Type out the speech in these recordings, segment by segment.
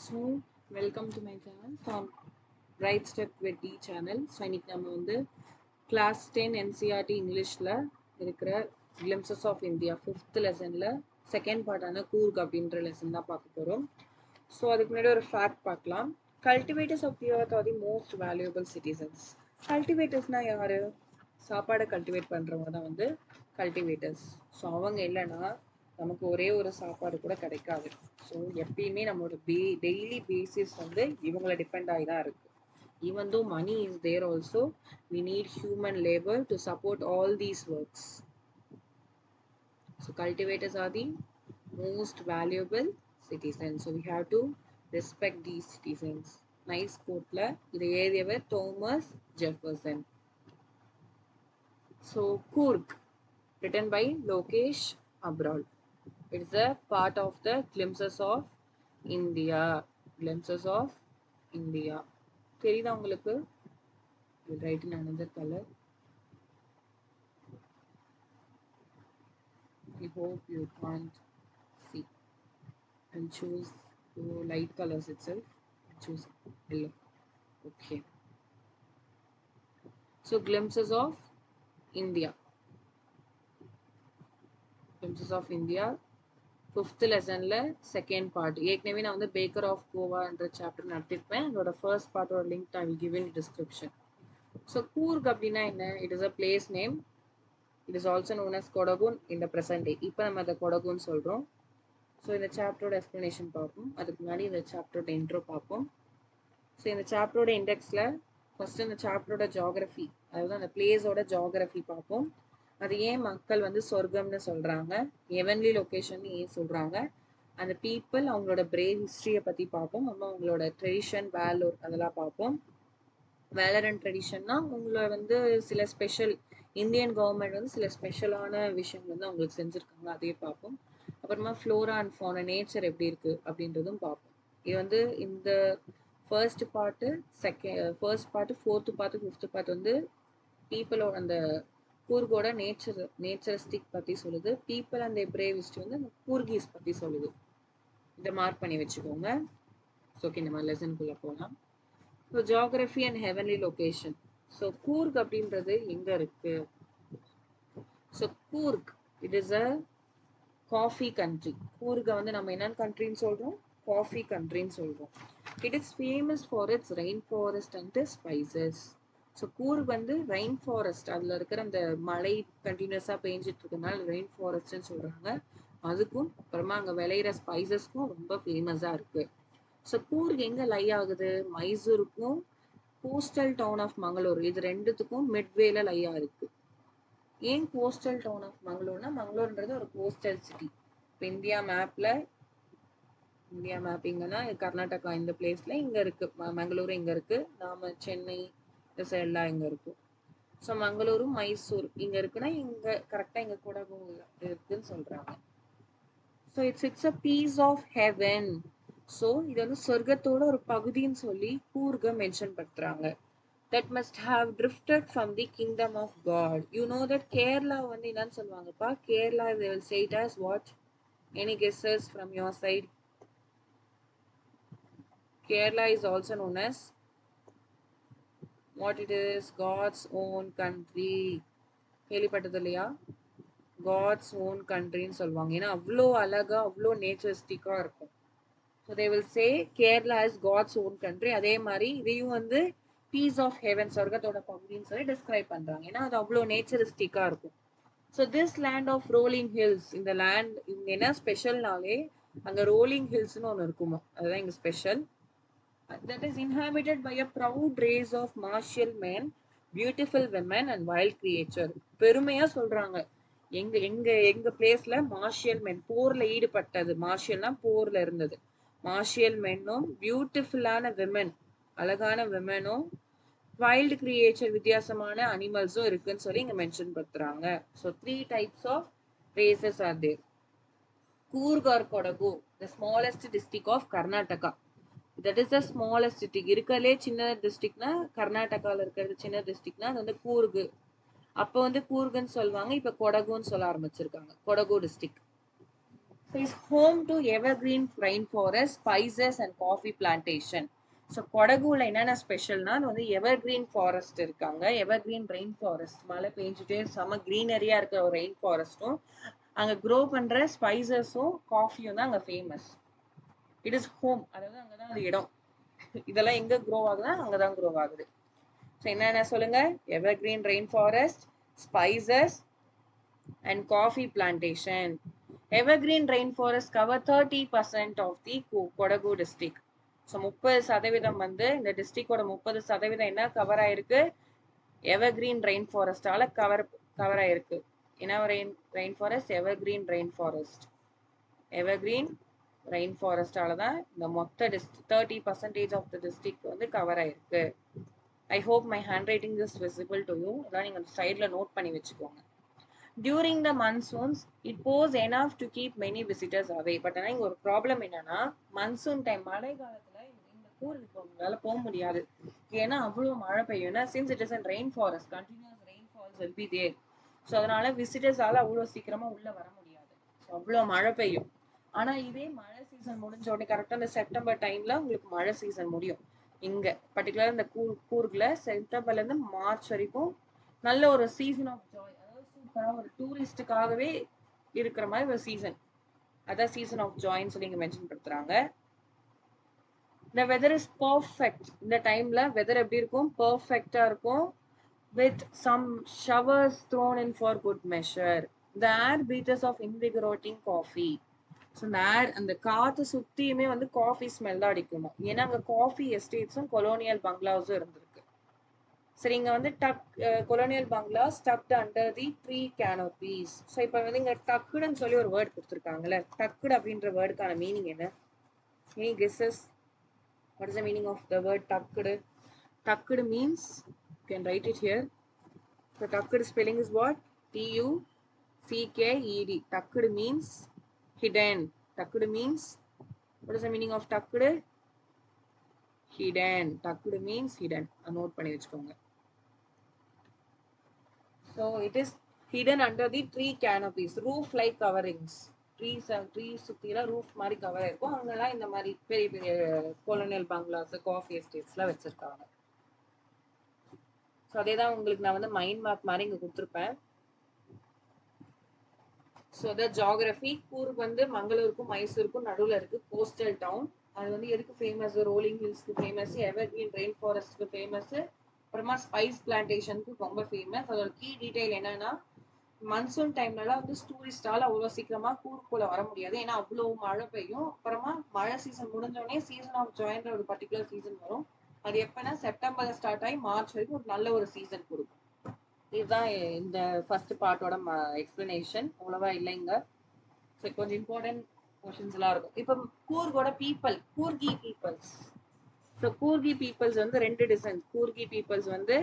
So, welcome to my channel from Right Step with D channel. So, இன்னைக்கு நம்ம வந்து class 10 NCERT இங்கிலீஷில் இருக்கிற Glimpses of India 5th லெசனில் செகண்ட் பார்ட்டான கூர்க் அப்படின்ற லெசன் தான் பார்க்க போகிறோம். ஸோ அதுக்கு முன்னாடி ஒரு ஃபேக்ட் பார்க்கலாம். Cultivators of the earth are the most valuable citizens. கல்டிவேட்டர்ஸ்னால் யார்? சாப்பாடை கல்டிவேட் பண்ணுறவங்க தான் வந்து கல்டிவேட்டர்ஸ். ஸோ அவங்க இல்லைன்னா நமக்கு ஒரே ஒரு சாப்பாடு கூட கிடைக்காது. ஸோ எப்பயுமே நம்மளோட டெய்லி பேசிஸ் வந்து இவங்களை டிபெண்ட் ஆகி தான் இருக்கு. Even though money is there also we need human labor to support all these works. So cultivators are the most valuable citizens. So we have to respect these citizens. Nice quote la idu எழுதியவர் Thomas Jefferson. So Coorg written by Lokesh Abroad. It's a part of the Glimpses of India. Glimpses of India. தெரியுதா உங்களுக்கு? We'll write in another color. I hope you can't see. And choose light colors itself. Choose yellow. Okay. So Glimpses of India. Glimpses of India. 5th லெசன்ல second part. ஏற்கனவே நான் வந்து baker of கோவான்ற chapter நடத்திருப்பேன். அதோட first பார்ட்டோட link I will give in description. So Coorg அப்படின்னா என்ன? It is a place name. It is also known as Kodagu in the present day. இப்போ நம்ம அதை கொடகுன்னு சொல்கிறோம். ஸோ இந்த சாப்டரோட எக்ஸ்ப்ளனேஷன் பார்ப்போம். அதுக்கு முன்னாடி இந்த சாப்டரோட இன்ட்ரோ பார்ப்போம். ஸோ இந்த சாப்டரோட இண்டெக்ஸில் ஃபஸ்ட்டு இந்த சாப்டரோட ஜாகிரஃபி, அதாவது அந்த பிளேஸோட ஜாகிரஃபி பார்ப்போம். அது ஏன் மக்கள் வந்து சொர்க்கம்னு சொல்கிறாங்க, ஹெவன்லி லொக்கேஷன் ஏன் சொல்கிறாங்க, அந்த பீப்புள் அவங்களோட பிரேவ் ஹிஸ்ட்ரியை பற்றி பார்ப்போம். அப்புறம் அவங்களோட ட்ரெடிஷன் வேலூர் அதெல்லாம் பார்ப்போம். வேலர் அண்ட் ட்ரெடிஷன்னா உங்களை வந்து சில ஸ்பெஷல் இந்தியன் கவர்மெண்ட் வந்து சில ஸ்பெஷலான விஷயங்கள் வந்து அவங்களுக்கு செஞ்சுருக்காங்க, அதையும் பார்ப்போம். அப்புறமா ஃப்ளோரா அண்ட் ஃபௌனா நேச்சர் எப்படி இருக்குது அப்படின்றதும் பார்ப்போம். இது வந்து இந்த first part first part, fourth part, fifth part வந்து பீப்புளோட அந்த கூர்கோட நேச்சரிஸ்டிக் பற்றி சொல்லுது. பீப்புள் அண்ட் பிரேவ் ஹிஸ்ட்ரி வந்து அந்த கூர்கீஸ் பற்றி சொல்லுது. இதை மார்க் பண்ணி வச்சுக்கோங்க. ஓகே, நம்ம லெசனுக்குள்ளே போகலாம். So geography and heavenly location. So Coorg அப்படின்றது எங்கே இருக்கு? So Coorg it is a coffee country. கூர்கை வந்து நம்ம என்னென்ன கண்ட்ரின்னு சொல்கிறோம்? காஃபி கண்ட்ரின்னு சொல்கிறோம். It is famous for its rain forest and spices. So Coorg வந்து ரெயின் ஃபாரஸ்ட், அதில் இருக்கிற அந்த மழை கண்டினியூஸாக பெஞ்சிட்டு இருக்கனால ரெயின் ஃபாரஸ்ட்னு சொல்கிறாங்க. அதுக்கும் அப்புறமா அங்கே விளையிற ஸ்பைசஸ்க்கும் ரொம்ப ஃபேமஸாக இருக்குது. ஸோ கூர்க் எங்கே லை ஆகுது? மைசூருக்கும் கோஸ்டல் டவுன் ஆஃப் மங்களூர், இது ரெண்டுத்துக்கும் மிட்வேல லையா இருக்கு. ஏன் கோஸ்டல் டவுன் ஆஃப் மங்களூர்னா, மங்களூர்ன்றது ஒரு கோஸ்டல் சிட்டி. இப்போ இந்தியா மேப்பிங்கன்னா கர்நாடகா இந்த பிளேஸ்ல இங்க இருக்கு, மங்களூர் இங்க இருக்கு, நாம சென்னை இந்த சைட்லாம் இங்க இருக்கும். ஸோ மங்களூரும் மைசூர் இங்க இருக்குன்னா இங்க கரெக்டா இங்க கொடகு இருக்குன்னு சொல்றாங்க. So it's a piece of heaven. So இது வந்து சொர்க்கத்தோட ஒரு பகுதின்னு சொல்லி கூர்க மென்ஷன் பண்றாங்க. That must have drifted from the kingdom of God. You know that Kerala வந்து என்னன்னு சொல்லுவாங்கப்பா? Kerala they will say it as what? Any guesses from your side? Kerala is also known as what it is? God's own country. கேள்விப்பட்டது இல்லையா? God's own countryன்னு சொல்லுவாங்க. ஏன்னா அவ்வளோ அழகா அவ்வளோ நேச்சரிஸ்டிக்காக இருக்கும். So they will say Kerala is God's own country. அதே மாதிரி இதையும் வந்து பீஸ் ஆஃப் ஹெவன், சொர்க்கத்தோட பகுதின்னு சொல்லி டிஸ்கிரைப் பண்ணுறாங்க. ஏன்னா அது அவ்வளோ நேச்சரிஸ்டிக்காக இருக்கும். So this land of rolling hills, இந்த லேண்ட் இங்கே என்ன ஸ்பெஷல்னாலே அங்கே ரோலிங் ஹில்ஸ்னு ஒன்று இருக்குமா, அதுதான் இங்கே special. That is inhabited by a proud race of martial men, beautiful women and wild creature. பெருமையா சொல்றாங்க, எங்க எங்க எங்க பிளேஸ்ல மார்ஷியல் மென், போர்ல ஈடுபட்டது, மார்ஷியல்னா போர்ல இருந்தது, மார்ஷியல் மென்னும் பியூட்டிஃபுல்லான விமன், அழகான விமனும், வைல்டு கிரியேச்சர் வித்தியாசமான அனிமல்ஸும் இருக்குன்னு சொல்லி இங்க மென்ஷன் பண்றாங்க. So 3 types of races are there. Coorg or Kodagu, the smallest district of Karnataka. That is the smallest district. இருக்கிறதுலே சின்ன டிஸ்ட்ரிக்ட்னா கர்நாடகாவில் இருக்கிறது சின்ன டிஸ்ட்ரிக்ட்னா அது வந்து கூர்கு. அப்போ வந்து கூர்குன்னு சொல்லுவாங்க, இப்போ கொடகுன்னு சொல்ல ஆரம்பிச்சிருக்காங்க, Kodagu district. So it's home to evergreen rainforest, spices and coffee plantation. So கொடகுல என்னென்ன ஸ்பெஷல்னா அது வந்து எவர்கிரீன் ஃபாரஸ்ட் இருக்காங்க, எவர்கிரீன் ரெயின் ஃபாரஸ்ட், மழை பெஞ்சிட்டே செம க்ரீனரியா இருக்கிற ஒரு ரெயின் ஃபாரஸ்ட்டும், அங்கே க்ரோ பண்ற ஸ்பைசஸும் காஃபியும் தான் அங்கே ஃபேமஸ். இட் இஸ் ஹோம், அதாவது அங்கே தான் அது இடம். இதெல்லாம் எங்கே க்ரோ ஆகுதுன்னா அங்கே தான் க்ரோ ஆகுது. ஸோ என்னென்ன சொல்லுங்க? Evergreen rain forest, spices and coffee plantation. Evergreen rainforest cover 30% of the Kodagu district. So 30% வந்து இந்த டிஸ்ட்ரிக்டோட 30% என்ன கவர் ஆயிருக்கு? எவர்கிரீன் ரெயின் ஃபாரஸ்டால கவர் ஆயிருக்கு. என்ன rain forest? Evergreen rain forest. Evergreen rain ஃபாரஸ்டால தான் இந்த மொத்த 30% ஆஃப் த டிஸ்ட்ரிக்ட் வந்து கவர் ஆயிருக்கு. I hope my hand writing is visible to you. இதான் நீங்க சைட்ல நோட் பண்ணி வச்சுக்கோங்க. During the monsoons, it pours enough to keep many visitors away. But ஆனா இங்க ஒரு ப்ராப்ளம் என்னன்னா, மன்சூன் டைம் மழை காலத்துல இந்த ஊருக்கு உங்களால போக முடியாது. ஏன்னா அவ்வளவு மழை பெய்யும். ஏன்னா since it is a rain forest, continuous rainfalls will be there. So அதனால விசிட்டர்ஸால அவ்வளவு சீக்கிரமா உள்ள வர முடியாது. அவ்வளவு மழை பெய்யும். ஆனா இதே மழை சீசன் முடிஞ்ச உடனே கரெக்டா இந்த செப்டம்பர் டைம்ல உங்களுக்கு மழை சீசன் முடியும். இங்க பர்டிகுலர் இந்த கூர்க்ல செப்டம்பர்ல இருந்து மார்ச் வரைக்கும் நல்ல ஒரு சீசன் ஆஃப் ஜாய், ஒரு டூரிஸ்டுக்காகவே இருக்கிற மாதிரி ஒரு சீசன், அதான் சீசன் ஆஃப் ஜாய்ன்னு சொல்லி இங்க mention படுத்துறாங்க. The weather is perfect. இந்த டைம்ல வெதர் எப்படி இருக்கும்? பெர்ஃபெக்ட்டா இருக்கும். With some showers thrown in for good measure. The air breathes of invigorating coffee. So இந்த ஏர், அந்த காத்து சுத்தியுமே வந்து காஃபி ஸ்மெல் தான் அடிக்கணும். ஏன்னா அங்க காஃபி எஸ்டேட்ஸும் கொலோனியல் பங்களாஸும் இருந்திருக்கு. சரி, இங்க வந்து colonial bungalows tucked under the tree canopies. So இப்போ வந்து இங்க டக்குடுன்னு சொல்லி ஒரு வேர்ட் கொடுத்துருக்காங்கல்ல, டக்குடு அப்படின்ற வேர்டுக்கான மீனிங் என்ன? Any guesses? What is the meaning of the word tucked? Tucked மீன்ஸ், you can write it here. So tucked spelling is what? Tucked. Tucked means hidden. Tucked means, what is the meaning of tucked? Hidden. Tucked means hidden. Note பண்ணி வச்சுக்கோங்க. So it is hidden under the tree canopies, roof like coverings. Trees சுத்தில roof மாதிரி cover இருக்கும். அங்கெல்லாம் இந்த மாதிரி பெரிய பெரிய கொலோனியல் பங்களாஸ், காஃபி எஸ்டேட்ஸ்லாம் வச்சிருக்காங்க. ஸோ அதே தான் உங்களுக்கு நான் வந்து மைண்ட் மேப் மாதிரி இங்கே கொடுத்துருப்பேன். ஸோ அதான் ஜாகிரபி. கூர்க் வந்து மங்களூருக்கும் மைசூருக்கும் நடுவில் இருக்கு, கோஸ்டல் டவுன். அது வந்து எதுக்கு ஃபேமஸ்? ரோலிங் ஹில்ஸ்க்கு ஃபேமஸ், எவர்கிரீன் ரெயின் ஃபாரஸ்ட்க்கு ஃபேமஸ், அப்புறமா ஸ்பைஸ் பிளான்டேஷனுக்கு ரொம்ப ஃபேமஸ். அதோட கீ டீடைல் என்னன்னா, மன்சூன் டைம்லலாம் வந்து டூரிஸ்டால அவ்வளோ சீக்கிரமா கூர்க்குள்ள வர முடியாது. ஏன்னா அவ்வளோ மழை பெய்யும். அப்புறமா மழை சீசன் முடிஞ்சோடனே சீசன் ஆஃப் ஜாய்ன்ற ஒரு பர்டிகுலர் சீசன் வரும். அது எப்பன்னா செப்டம்பர்ல ஸ்டார்ட் ஆகி மார்ச் வரைக்கும் ஒரு நல்ல ஒரு சீசன் கொடுக்கும். இதுதான் இந்த ஃபர்ஸ்ட் பார்ட்டோட எக்ஸ்பிளனேஷன். அவ்வளவா இல்லைங்க. ஸோ கொஞ்சம் இம்பார்ட்டன்ட் கொஸ்டின்ஸ் எல்லாம் இருக்கும். இப்போ கூர்கோட பீப்புள், கூர்கி பீப்புள்ஸ். ஸோ கூர்கி பீப்புள்ஸ் வந்து ரெண்டு டிசென்ட். கூர்கி பீப்புள்ஸ் வந்து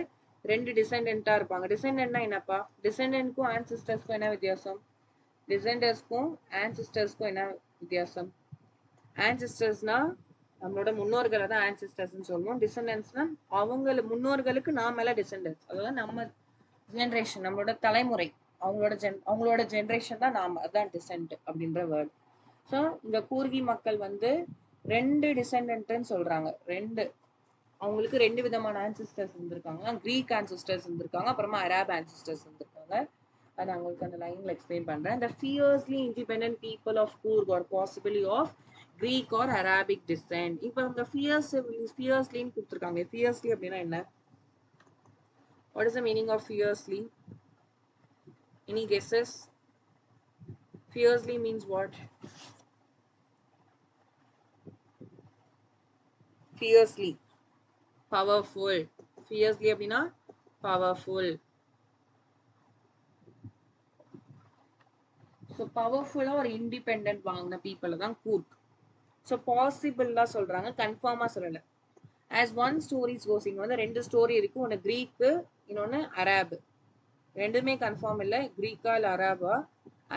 ரெண்டு டிசெண்டன்ட்டா இருப்பாங்க. டிசெண்டன்ட்னா என்னப்பா? டிசெண்டன்ட்க்கும் ஆன்சிஸ்டர்ஸ்க்கும் என்ன வித்தியாசம்? டிசெண்டர்ஸ்க்கும் ஆன்சிஸ்டர்ஸ்க்கும் என்ன வித்தியாசம்? ஆன்சிஸ்டர்ஸ்னா நம்மளோட முன்னோர்களை தான் ஆன்சிஸ்டர்ஸ்ன்னு சொல்லுவோம். டிசெண்டன்ட்ஸ்னா அவங்கள முன்னோர்களுக்கு நாம எல்லாம் டிசெண்டன்ட்ஸ், அதாவது நம்ம ஜென்ரேஷன், நம்மளோட தலைமுறை, அவங்களோட ஜென்ரேஷன் தான் நாம, அதான் டிசெண்ட் அப்படின்ற வேர்டு. ஸோ இந்த கூர்கி மக்கள் வந்து ரெண்டு டிசெண்டன்ட்னு சொல்றாங்க. அவங்களுக்கு ரெண்டு விதமான ஆன்சிஸ்டர்ஸ் இருந்திருக்காங்க. கிரீக் ஆன்சிஸ்டர்ஸ் இருந்திருக்காங்க, அப்புறமா அரேப் ஆன்சிஸ்டர்ஸ் இருந்திருக்காங்க. அது நான் உங்களுக்கு அந்த லைன்ல எக்ஸ்பிளைன் பண்றேன். The fiercely independent people of Coorg or possibly of Greek or Arabic descent. இப்போ இந்த fiercely கொடுத்துருக்காங்க. fiercely அப்படின்னா என்ன? What is the meaning of fiercely? Any guesses? Fiercely means what? Fiercely, powerful. Fiercely அப்படின்னா powerful. ஸோ பவர்ஃபுல்லாக ஒரு independent வாங்கின பீப்புளை தான் கூர்க். ஸோ பாசிபிளாக சொல்கிறாங்க, கன்ஃபார்மாக சொல்லலை. ஆஸ் ஒன் ஸ்டோரிஸ் கோஸ், இங்கே வந்து ரெண்டு ஸ்டோரி இருக்குது. ஒன்று க்ரீக்கு, இன்னொன்று அராபு. ரெண்டுமே கன்ஃபார்ம் இல்லை, க்ரீக்கா இல்லை அராபா.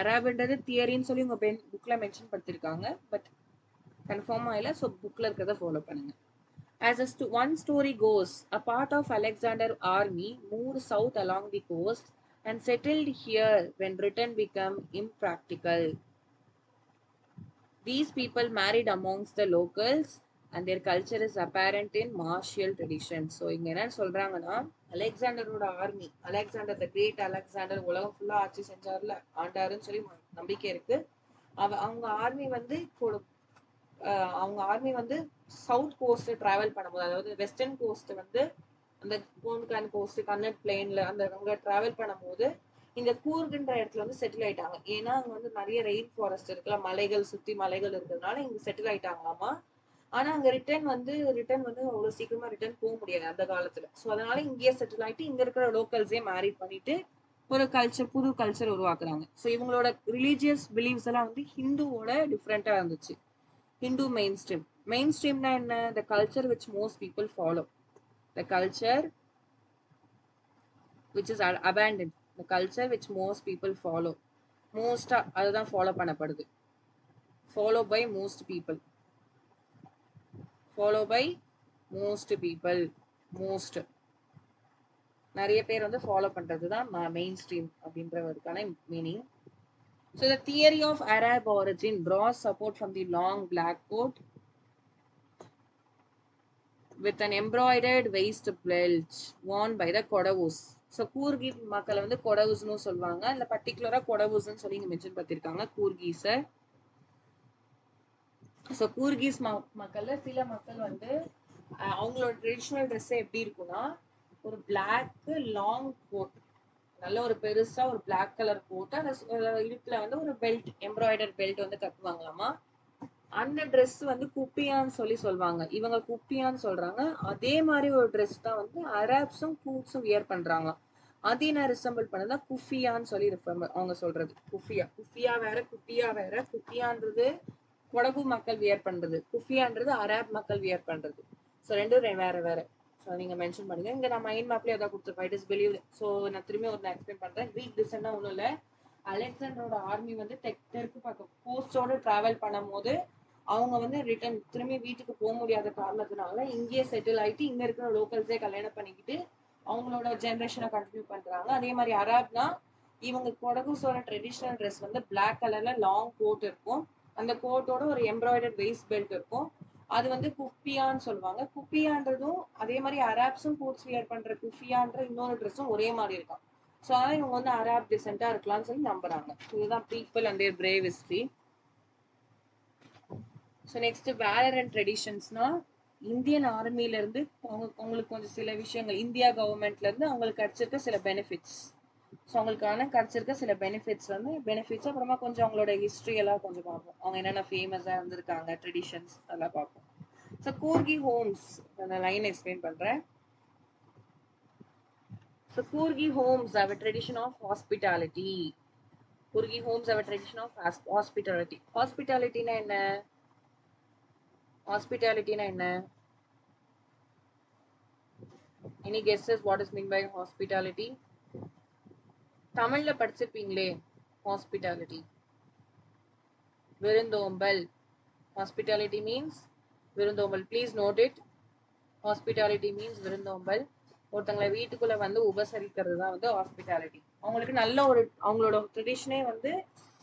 அராபுன்றது தியரின்னு சொல்லி உங்கள் புக்கில் மென்ஷன் படுத்திருக்காங்க, பட் கன்ஃபார்மாக இல்லை. ஸோ புக்கில் இருக்கிறத ஃபாலோ பண்ணுங்க. As one story goes, a part of Alexander's army moved south along the coast and settled here when Britain became impractical. These people married amongst the locals and their culture is apparent in martial tradition. So இங்க என்ன சொல்றாங்கன்னா, அலெக்சாண்டரோட army, Alexander the great Alexander உலகம் ஃபுல்லா ஆட்சி செஞ்சார்ல, ஆண்டாருன்னு சொல்லி நம்பிக்கை இருக்கு. அவங்க ஆர்மி வந்து அவங்க ஆர்மி வந்து சவுத் கோஸ்ட் டிராவல் பண்ணும்போது, அதாவது வெஸ்டர்ன் கோஸ்ட் வந்து அந்த கோன்கான் கோஸ்ட் கன்னட் பிளெயின்ல அந்த அங்க டிராவல் பண்ணும்போது இந்த கூர்குன்ற இடத்துல வந்து செட்டில் ஆயிட்டாங்க. ஏன்னா அங்க வந்து நிறைய ரெயின் ஃபாரஸ்ட் இருக்குல்ல, மலைகள் சுத்தி மலைகள் இருக்கிறதுனால இங்க செட்டில் ஆயிட்டாங்களாமா. ஆனா அங்க ரிட்டர்ன் வந்து அவ்வளவு சீக்கிரமா ரிட்டர்ன் போக முடியாது அந்த காலத்துல. ஸோ அதனால இங்கேயே செட்டில் ஆயிட்டு இங்க இருக்கிற லோக்கல்ஸே மேரிட் பண்ணிட்டு ஒரு கல்ச்சர், புது கல்ச்சர் உருவாக்குறாங்க. ஸோ இவங்களோட ரிலீஜியஸ் பிலீவ்ஸ் எல்லாம் வந்து ஹிந்துவோட டிஃப்ரெண்டா இருந்துச்சு. Hindu mainstream. Mainstream na enna? The culture which most people follow. The culture which is abandoned. The culture which most people follow. Most அதுதான் ஃபாலோ பண்ணப்படுது. Follow by most people. Follow by most people. Most. நிறைய பேர் வந்து follow பண்றது தான் main stream அப்படின்றதுக்கான meaning. So the theory of Arab origin draws support from the long black coat with an embroidered waist belt worn by the Kodavus. So Coorgi மக்களை வந்து கொடவுஸ்னு சொல்லுவாங்க. இல்ல பர்டிகுலரா கொடவுஸ்ன்னு சொல்லி இங்க மென்ஷன் பண்ணிருக்காங்க கூர்கீஸை. ஸோ கூர்கீஸ் மக்கள்ல சில மக்கள் வந்து அவங்களோட ட்ரெடிஷ்னல் ட்ரெஸ் எப்படி இருக்குன்னா, ஒரு பிளாக் லாங் கோட், நல்ல ஒரு பெருசா ஒரு பிளாக் கலர் கோட், அந்த இடுப்புல வந்து ஒரு பெல்ட், எம்ப்ராய்டர் பெல்ட் வந்து கட்டுவாங்களாமா. அந்த ட்ரெஸ் வந்து குப்பியான்னு சொல்லி சொல்லுவாங்க. இவங்க குப்பியான்னு சொல்றாங்க. அதே மாதிரி ஒரு ட்ரெஸ் தான் வந்து அரேப்ஸும் கூட்ஸும் வியர் பண்றாங்க. அதே நான் ரிசம்பிள் பண்ணதா குஃபியான்னு சொல்லி அவங்க சொல்றது. குஃபியா வேற, குப்பியா வேற. குப்பியான்றது கொடகு மக்கள் வியர் பண்றது, குஃபியான்றது அரேப் மக்கள் வியர் பண்றது. ஸோ ரெண்டும் வேற வேற. ஸோ நீங்க மென்ஷன் பண்ணுங்க. இங்க நான் மைண்ட் மேப்லயே அதான் கொடுத்துருப்பேன். It is believe. ஸோ நான் திரும்பி நான் எக்ஸ்பிளைன் பண்றேன். கிரீக் டிசன்னா ஒன்றும் இல்லை. அலெக்சாண்டரோட ஆர்மி வந்து தெற்கு பக்கம் கோஸ்டோட டிராவல் பண்ணும் போது அவங்க வந்து ரிட்டர்ன் திரும்பி வீட்டுக்கு போக முடியாத காரணத்தினால இங்கேயே செட்டில் ஆயிட்டு இங்க இருக்கிற லோக்கல்ஸே கல்யாணம் பண்ணிக்கிட்டு அவங்களோட ஜென்ரேஷனை கண்டினியூ பண்றாங்க. அதே மாதிரி அராப்னா இவங்க கொடகுஸோட ட்ரெடிஷ்னல் ட்ரெஸ் வந்து பிளாக் கலர்ல லாங் கோட் இருக்கும். அந்த கோட்டோட ஒரு எம்ப்ராய்டர்ட் வெயிஸ்ட் பெல்ட் இருக்கும். அது வந்து குப்பியான்னு சொல்லுவாங்க. குப்பியான்றதும் அதே மாதிரி அராப்ஸும் கோட்ஸ் வியர் பண்ற குஃபியான்ற இன்னொரு ட்ரெஸ்ஸும் ஒரே மாதிரி இருக்கும். ஸோ அதனால இவங்க வந்து அராப் டிசென்டா இருக்கலாம்னு சொல்லி நம்புறாங்க. இதுதான் people and their brave history. So next valour and ட்ரெடிஷன்ஸ்னா, இந்தியன் ஆர்மில இருந்து அவங்களுக்கு கொஞ்சம் சில விஷயங்கள், இந்தியா கவர்மெண்ட்ல இருந்து அவங்களுக்கு கிடைச்சிருக்க சில பெனிஃபிட்ஸ். ஸோ அவங்களுக்கான கிடைச்சிருக்க சில பெனிஃபிட்ஸ் வந்து அப்புறமா கொஞ்சம் அவங்களோட ஹிஸ்ட்ரி எல்லாம் கொஞ்சம் பார்ப்போம். அவங்க என்னென்ன ஃபேமஸா இருந்திருக்காங்க, ட்ரெடிஷன்ஸ் அதெல்லாம் பார்ப்போம். ஸோ கூர்கி ஹோம்ஸ், அந்த லைன் எக்ஸ்பிளைன் பண்றேன். So Kurgi homes have a tradition of hospitality. Kurgi homes have a tradition of hospitality. Hospitality na enna? Hospitality na enna? Any guesses what is meant by hospitality? தமிழ்ல படிச்சிருப்பீங்களே hospitality. விருந்தோம்பல். Hospitality means விருந்தோம்பல். Please note it. Hospitality means விருந்தோம்பல். ஒருத்தங்களை வீட்டுக்குள்ள வந்து உபசரிக்கிறது தான் வந்து hospitality. அவங்களுக்கு நல்ல ஒரு அவங்களோட ட்ரெடிஷனே வந்து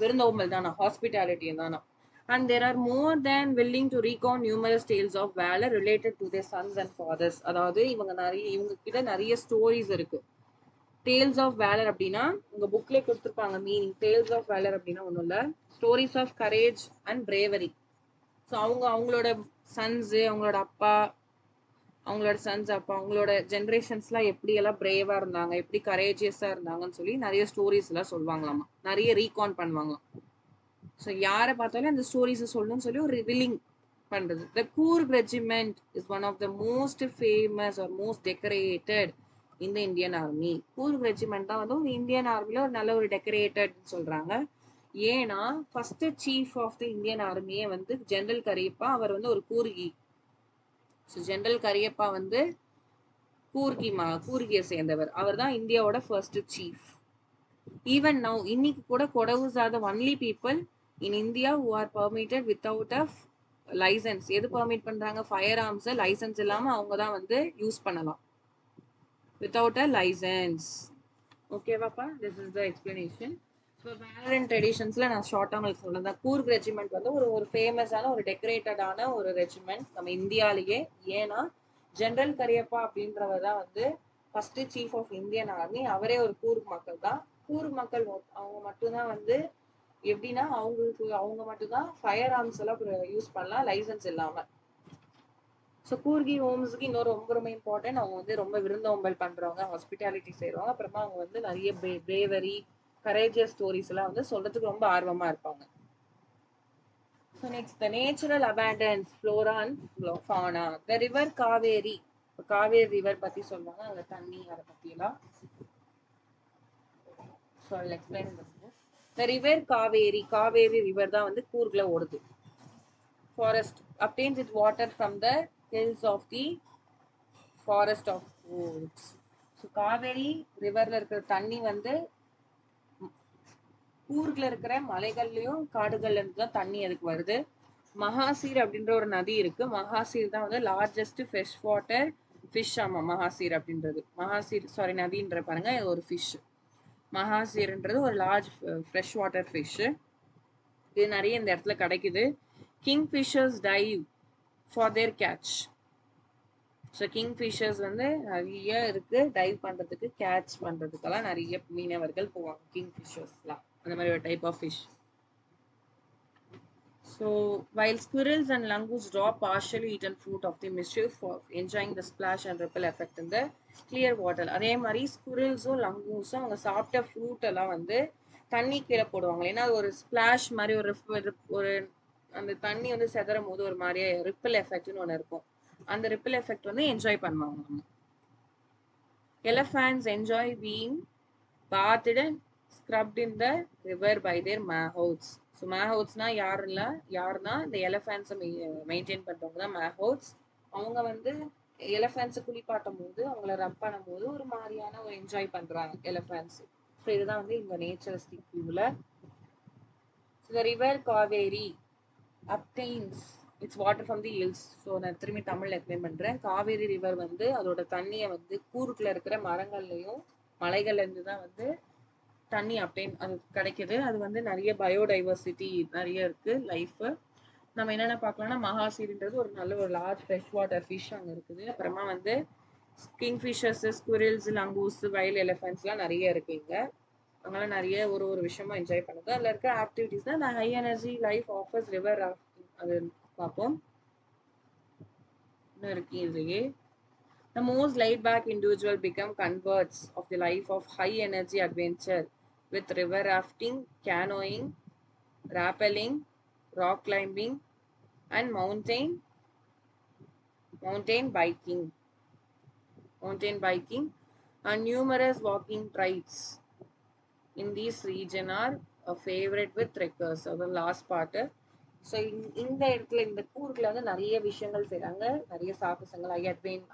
விருந்தோம்பல் தானா, ஹாஸ்பிட்டாலிட்டி தானா. And there are more than willing to recount numerous tales of valor related to their sons and fathers. அதாவது இவங்க கிட்ட நிறைய ஸ்டோரிஸ் இருக்கு. டேல்ஸ் ஆஃப் வேலர் அப்படின்னா உங்க புக்ல கொடுத்துருப்பாங்க மீனிங். டேல்ஸ் ஆஃப் வேலர் அப்படின்னா ஒன்றும் இல்லை, stories of courage and bravery. So அவங்களோட சன்ஸு, அவங்களோட ஜென்ரேஷன்ஸ்லாம் எப்படி எல்லாம் பிரேவா இருந்தாங்க, எப்படி கரேஜியஸா இருந்தாங்கன்னு சொல்லி நிறைய ஸ்டோரிஸ் எல்லாம் சொல்லுவாங்களாமா, நிறைய ரீகான் பண்ணுவாங்களாம். ஸோ யாரை பார்த்தாலும் அந்த ஸ்டோரிஸ் சொல்லணும்னு சொல்லி ஒரு ரிவிலிங் பண்றது. The Coorg regiment is one of the most famous or most decorated in the Indian Army. Coorg regiment தான் வந்து ஒரு இந்தியன் ஆர்மில ஒரு நல்ல ஒரு டெக்கரேட்டட் சொல்றாங்க. ஏன்னா first chief of the Indian ஆர்மியே வந்து ஜெனரல் கரியப்பா, அவர் வந்து ஒரு கூர்கி. ஸோ ஜெனரல் கரியப்பா வந்து கூர்கியை சேர்ந்தவர். அவர் தான் இந்தியாவோட ஃபர்ஸ்ட் சீஃப். ஈவன் நவ் இன்னைக்கு கூட Kodavus are the only people in India who are permitted without a licence. எது பர்மிட் பண்றாங்க? ஃபயர் ஆர்ம்ஸ் லைசன்ஸ் இல்லாம அவங்க தான் வந்து யூஸ் பண்ணலாம், without a license. Okay, Papa, this is the explanation. So valour and ட்ரெடிஷன்ஸில் நான் ஷார்ட்டாக உங்களுக்கு சொல்லுறேன். கூர்க் ரெஜிமெண்ட் வந்து ஒரு ஃபேமஸான ஒரு டெக்கரேட்டடான ஒரு ரெஜிமெண்ட் நம்ம இந்தியாவிலேயே. ஏன்னா ஜென்ரல் கரியப்பா அப்படின்றவர் தான் வந்து first chief of Indian army. அவரே ஒரு கூர்க் மக்கள் தான். கூர்க் மக்கள் அவங்க மட்டும்தான் வந்து எப்படின்னா அவங்க மட்டும்தான் ஃபயர் ஆர்ம்ஸ் எல்லாம் யூஸ் பண்ணலாம் லைசன்ஸ் இல்லாம. ஸோ கூர்கி ஹோம்ஸுக்கு இன்னொரு ரொம்ப ரொம்ப இம்பார்ட்டன்ட். அவங்க வந்து ரொம்ப விருந்தோம்பல் பண்றவங்க, ஹாஸ்பிட்டாலிட்டி செய்றவங்க. அப்புறமா அவங்க வந்து நிறைய பிரேவரி கரேஜியஸ் ஸ்டோரிஸ் எல்லாம் வந்து சொல்றதுக்கு ரொம்ப ஆர்வமா இருப்பாங்க. So next the natural abundance flora and fauna. The river Kaveri. Kaveri river பத்தி சொல்லுவாங்க, அங்க தண்ணி அதை பத்தி எல்லாம். So I will explain this. The river Kaveri. Kaveri river தான் வந்து கூர்க்ல ஓடுது. Forest obtains its water from the hills of the forest of woods. ஸோ காவேரி ரிவர்ல இருக்கிற தண்ணி வந்து கூர்க்ல இருக்கிற மலைகள்லயும் காடுகள்ல இருந்து தான் தண்ணி அதுக்கு வருது. மகாசீர் அப்படின்ற ஒரு நதி இருக்கு. மகாசீர் தான் வந்து லார்ஜஸ்ட் ஃப்ரெஷ் வாட்டர் ஃபிஷ். ஆமா, மகாசீர் அப்படின்றது மகாசீர் நதின்ற பாருங்க, இது ஒரு ஃபிஷ். மகாசீர்ன்றது ஒரு லார்ஜ் ஃப்ரெஷ் வாட்டர் ஃபிஷ். இது நிறைய இந்த இடத்துல கிடைக்குது. King Fisher's dive for their catch. So king Fisher's வந்து நிறைய இருக்கு டைவ் பண்றதுக்கு, கேட்ச் பண்றதுக்கெல்லாம் நிறைய மீனவர்கள் போவாங்க. கிங் ஃபிஷர்ஸ்லாம் அந்த மாதிரி ஒரு type of fish. So while squirrels and langurs draw partially eaten fruit of the mischief for enjoying the splash and ripple effect in the clear water. அதே மாதிரி ஸ்குரில்ஸும் லங்கூஸும் அவங்க சாப்பிட்ட ஃப்ரூட் எல்லாம் வந்து தண்ணி கீழே போடுவாங்க. ஏன்னா அது ஒரு ஸ்பிளாஷ் மாதிரி ஒரு அந்த தண்ணி வந்து செதறும் போது ஒரு மாதிரியே ரிப்பிள் எஃபெக்ட்னு ஒன்று இருக்கும். அந்த ரிப்பிள் எஃபெக்ட் வந்து என்ஜாய் பண்ணுவாங்க. Elephants enjoy being bathed and scrubbed in the river by their mahots. So மேஹவுட்ஸ்னா யாருன்னா இந்த எலிஃபென்ட்ஸை மெயின்டைன் பண்றவங்க தான் மேஹவுட்ஸ். அவங்க வந்து எலிஃபென்ட்ஸை குளிப்பாட்டும் போது, அவங்கள ரப் பண்ணும் போது ஒரு மாதிரியான ஒரு என்ஜாய் பண்றாங்க எலிஃபென்ட்ஸ். ஸோ இதுதான் வந்து இந்த நேச்சரிஸ்டிக் வியூல. So the river Kaveri obtains its water from the hills. So நான் திரும்பி தமிழ்ல எக்ஸ்பிளைன் பண்றேன். காவேரி ரிவர் வந்து அதோட தண்ணியை வந்து கூர்க்குள்ள இருக்கிற மரங்கள்லயும் மலைகள்ல இருந்து தான் வந்து தண்ணி அப்டைன் அது கிடைக்குது. அது வந்து நிறைய பயோடைவர்சிட்டி நிறைய இருக்கு லைஃப். நம்ம என்னென்ன பார்க்கலாம்னா மகாசீர்ன்றது ஒரு நல்ல ஒரு லார்ஜ் ஃப்ரெஷ் வாட்டர் ஃபிஷ் அங்கே இருக்குது. அப்புறமா வந்து கிங் ஃபிஷர்ஸ், ஸ்குரில்ஸ், லங்கூஸ், வைல்ட் எலிஃபென்ட்ஸ்லாம் நிறைய இருக்கு இங்க. அங்கெல்லாம் நிறைய ஒரு விஷயமா என்ஜாய் பண்ணுது. அதில் இருக்க ஆக்டிவிட்டிஸ் தான் high energy life offers river rafting அது பார்ப்போம். இன்னும் இருக்கு இதுலயே. The most laid-back individual become converts of the life of high-energy adventure with river rafting, canoeing, rappelling, rock climbing, and mountain biking. And numerous walking trails in this region are a favorite with trekkers. So the last part. So இந்த இடத்துல இந்த கூர்க்ல வந்து நிறைய விஷயங்கள் செய்றாங்க. நிறைய சாகசங்கள்,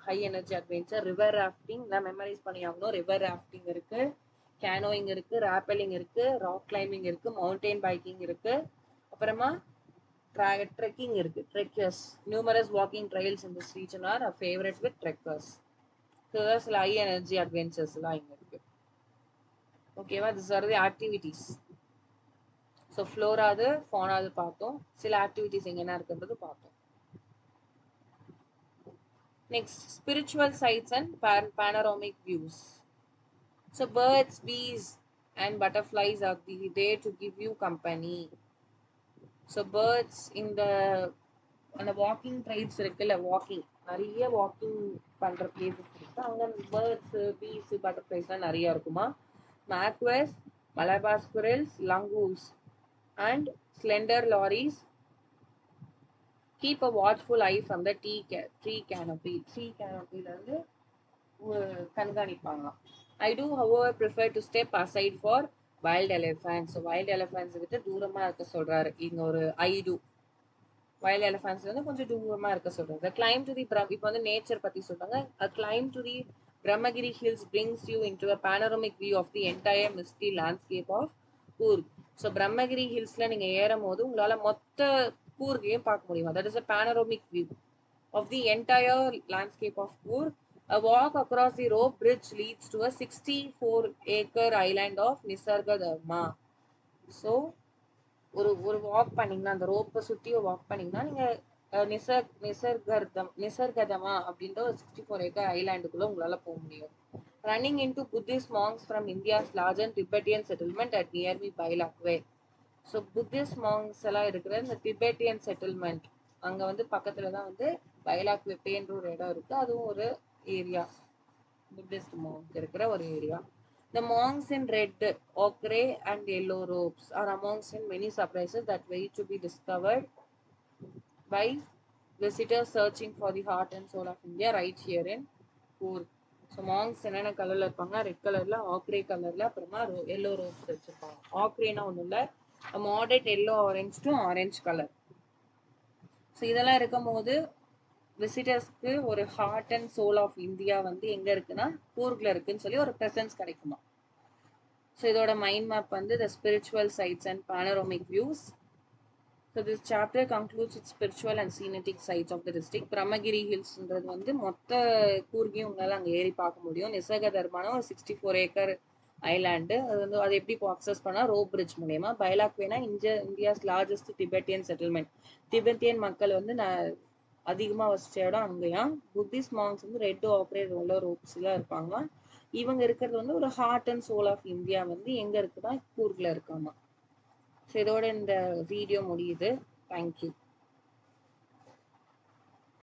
high energy adventure, river rafting எல்லாம் மெமரைஸ் பண்ணி ஆகணும். ரிவர் ராஃப்டிங் இருக்கு, கேனோயிங் இருக்கு, ராப்பெலிங் இருக்கு, ராக் கிளைம்பிங் இருக்கு, மவுண்டைன் பைக்கிங் இருக்கு, அப்புறமா ட்ரெக்கிங் இருக்கு, trekkers. Numerous walking trails in this region are a favourite with trekkers. So சில ஹை எனர்ஜி அட்வென்ச்சர்ஸ் எல்லாம் இங்க இருக்கு. ஓகேவா? This are the activities. So ஃப்ளோராது ஃபோனாது பார்த்தோம். சில ஆக்டிவிட்டிஸ் எங்க என்ன இருக்குன்றது பார்த்தோம். Next spiritual sites and panoramic views. So birds, bees and butterflies are there to give you company. So birds இந்த அந்த வாக்கிங் ட்ரைல்ஸ் இருக்குல்ல, வாக்கிங் நிறைய வாக்கிங் பண்ற பிளேசஸ் இருக்கு. அங்க பேர்ட்ஸ், பீஸ், பட்டர்ஃப்ளைஸ்லாம் நிறைய இருக்குமா. Macaques, Malabar squirrels, langurs and slender lorries keep a watchful eye from the tree canopy. Tree canopy ல இருந்து கண்காணிப்பாங்க. I do however prefer to step aside for wild elephants. So wild elephants விட்டு தூரமா இருக்க சொல்றாரு இங்க. ஒரு I do wild elephants வந்து கொஞ்சம் தூரமா இருக்க சொல்றாரு. The climb to the இப்போ வந்து நேச்சர் பத்தி சொல்றாங்க. A climb to the Brahmagiri hills brings you into a panoramic view of the entire misty landscape of Coorg. So Brahmagiri ஹில்ஸ்ல நீங்க ஏறும் போது உங்களால மொத்த கூர்கையும் பார்க்க முடியும். That is a panoramic view of the entire landscape of Coorg. A walk across the rope bridge leads to a 64-acre island of Nisarga Dharma. So ஒரு வாக் பண்ணீங்கன்னா அந்த ரோப்பை சுற்றி வாக் பண்ணீங்கன்னா நீங்கள் நிசர்கதமா அப்படின்ற ஒரு 64 ஏக்கர் ஐலாண்டுக்குள்ள உங்களால போக முடியும். Running into Buddhist monks from India's largest Tibetan settlement at nearby Bylakuppe. So Buddhist monks எல்லாம் இருக்கிற இந்த திபெட்டியன் செட்டில்மெண்ட் அங்கே வந்து பக்கத்தில் தான் வந்து பைலாக்வேன்ற ஒரு இடம் இருக்குது. அதுவும் ஒரு ஏரியா, புத்திஸ்ட் மாங்க் இருக்கிற ஒரு area. The monks in red, ochre and yellow robes are amongst in many surprises that wait to be discovered by visitors searching for the heart and soul of India right here in Coorg. So monks என்னென்ன கலரில் இருப்பாங்க? Red கலரில், Acre கலரில், அப்புறமா yellow ropes வச்சுருப்பாங்க. ஆக்ரேனா ஒன்றும் இல்லை, moderate yellow orange to orange colour. So இதெல்லாம் இருக்கும் போது விசிட்டர்ஸ்க்கு ஒரு heart and soul of India வந்து எங்கே இருக்குன்னா கூர்கில் இருக்குன்னு சொல்லி ஒரு ப்ரெசன்ஸ் கிடைக்குமா. ஸோ இதோட மைண்ட் மேப் வந்து the spiritual sites and panoramic views. So this chapter concludes with spiritual and scenic sites of the district. Brahmagiri ஹில்ஸ்ன்றது வந்து மொத்த கூர்கையும் உங்களால் அங்கே ஏறி பார்க்க முடியும். நிசர்கதர்மான ஒரு 64 ஏக்கர் ஐலாண்டு. அது வந்து அதை எப்படி அக்சஸ் பண்ணால் ரோப் பிரிட்ஜ் மூலயமா. பைலாக்வேனா India's largest Tibetan settlement. Tibetan மக்கள் வந்து அதிகமாக வசிச்ச இடம் அங்கேயா. புத்திஸ்ட் மாங்ஸ் வந்து ரெட் ஆப்ரேட் உள்ள ரோப்ஸ்லாம் இருப்பாங்க. இவங்க இருக்கிறது வந்து ஒரு heart and soul of India வந்து எங்கே இருக்குன்னா கூர்கில் இருக்காமா. ஸோ இதோட இந்த வீடியோ முடியுது. தேங்க்யூ.